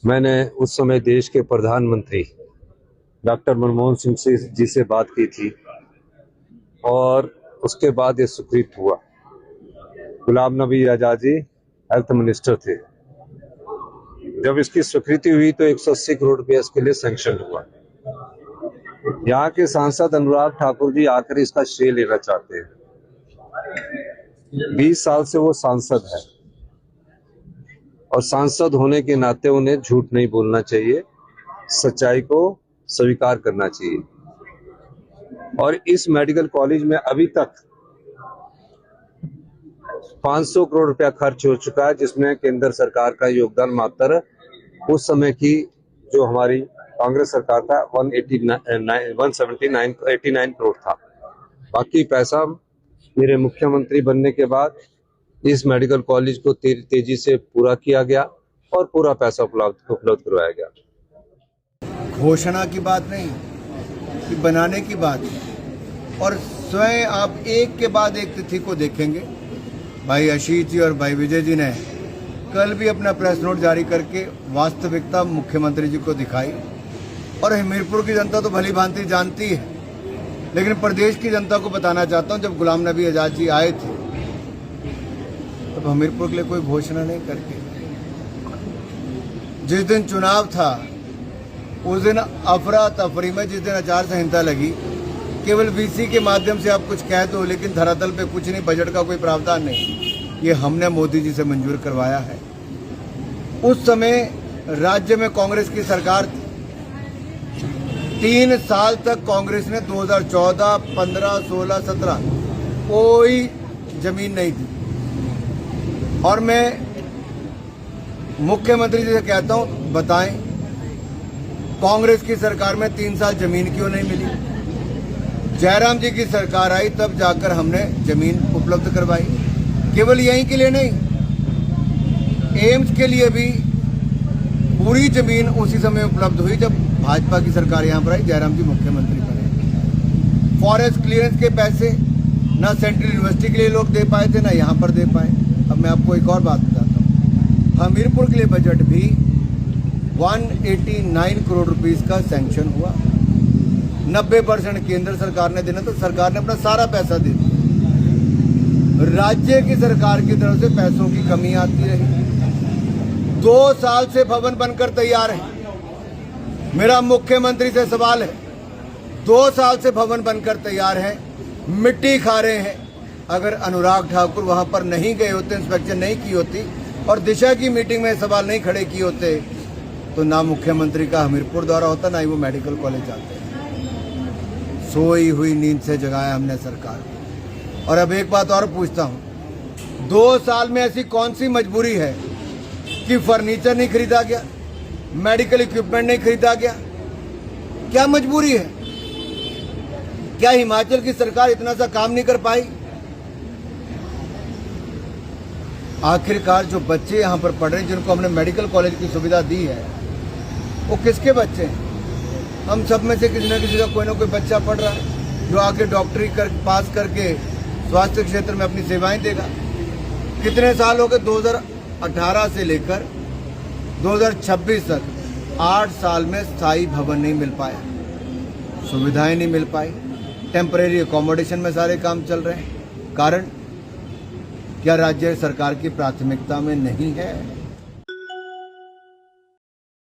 मैंने उस समय देश के प्रधानमंत्री डॉक्टर मनमोहन सिंह जी से बात की थी और उसके बाद ये स्वीकृत हुआ। गुलाम नबी आजाद जी हेल्थ मिनिस्टर थे। जब इसकी स्वीकृति हुई तो 180 करोड़ रुपया इसके लिए सैंक्शन हुआ। यहाँ के सांसद अनुराग ठाकुर जी आकर इसका श्रेय लेना चाहते हैं। 20 साल से वो सांसद है और सांसद होने के नाते उन्हें झूठ नहीं बोलना चाहिए, सच्चाई को स्वीकार करना चाहिए। और इस मेडिकल कॉलेज में अभी तक 500 करोड़ रुपया खर्च हो चुका है, जिसमें केंद्र सरकार का योगदान मात्र उस समय की जो हमारी कांग्रेस सरकार था 189 करोड़ था। बाकी पैसा मेरे मुख्यमंत्री बनने के बाद इस मेडिकल कॉलेज को तेजी से पूरा किया गया और पूरा पैसा उपलब्ध करवाया गया। घोषणा की बात नहीं कि बनाने की बात है। और स्वयं आप एक के बाद एक तिथि को देखेंगे। भाई आशीष जी और भाई विजय जी ने कल भी अपना प्रेस नोट जारी करके वास्तविकता मुख्यमंत्री जी को दिखाई। और हमीरपुर की जनता तो भली भांति जानती है, लेकिन प्रदेश की जनता को बताना चाहता हूं, जब गुलाम नबी आजाद जी आए थे तब हमीरपुर के लिए कोई घोषणा नहीं करके, जिस दिन चुनाव था उस दिन अफरा तफरी में, जिस दिन आचार संहिता लगी, केवल वीसी के माध्यम से आप कुछ कह दो, लेकिन धरातल पे कुछ नहीं, बजट का कोई प्रावधान नहीं। ये हमने मोदी जी से मंजूर करवाया है। उस समय राज्य में कांग्रेस की सरकार थी। 3 साल तक कांग्रेस ने 2014, 15, 16, 17 कोई जमीन नहीं दी। और मैं मुख्यमंत्री जी से कहता हूं, बताएं कांग्रेस की सरकार में 3 साल जमीन क्यों नहीं मिली? जयराम जी की सरकार आई तब जाकर हमने जमीन उपलब्ध करवाई। केवल यहीं के लिए नहीं, एम्स के लिए भी पूरी जमीन उसी समय उपलब्ध हुई जब भाजपा की सरकार यहां पर आई, जयराम जी मुख्यमंत्री बने। फॉरेस्ट क्लियरेंस के पैसे ना सेंट्रल यूनिवर्सिटी के लिए लोग दे पाए थे, ना यहां पर दे पाए। अब मैं आपको एक और बात बताता हूं, हमीरपुर के लिए बजट भी 189 करोड़ रुपीस का सैंक्शन हुआ। 90% केंद्र सरकार ने देना, तो सरकार ने अपना सारा पैसा दे दिया। राज्य की सरकार की तरफ से पैसों की कमी आती रही। 2 साल से भवन बनकर तैयार है। मेरा मुख्यमंत्री से सवाल है, 2 साल से भवन बनकर तैयार है, मिट्टी खा रहे हैं। अगर अनुराग ठाकुर वहां पर नहीं गए होते, इंस्पेक्शन नहीं की होती और दिशा की मीटिंग में सवाल नहीं खड़े किए होते, तो ना मुख्यमंत्री का हमीरपुर दौरा होता, ना ही वो मेडिकल कॉलेज जाते। सोई हुई नींद से जगाया हमने सरकार को। और अब एक बात और पूछता हूं, 2 साल में ऐसी कौन सी मजबूरी है कि फर्नीचर नहीं खरीदा गया, मेडिकल इक्विपमेंट नहीं खरीदा गया? क्या मजबूरी है? क्या हिमाचल की सरकार इतना सा काम नहीं कर पाई? आखिरकार जो बच्चे यहां पर पढ़ रहे हैं, जिनको हमने मेडिकल कॉलेज की सुविधा दी है, वो किसके बच्चे हैं? हम सब में से किसी न किसी का कोई ना कोई बच्चा पढ़ रहा है जो आगे डॉक्टरी पास करके स्वास्थ्य क्षेत्र में अपनी सेवाएं देगा। कितने साल हो गए? 2018 से लेकर 2026 तक 8 साल में स्थायी भवन नहीं मिल पाया, सुविधाएं नहीं मिल पाई, टेम्परेरी अकोमोडेशन में सारे काम चल रहे हैं। कारण क्या राज्य सरकार की प्राथमिकता में नहीं है?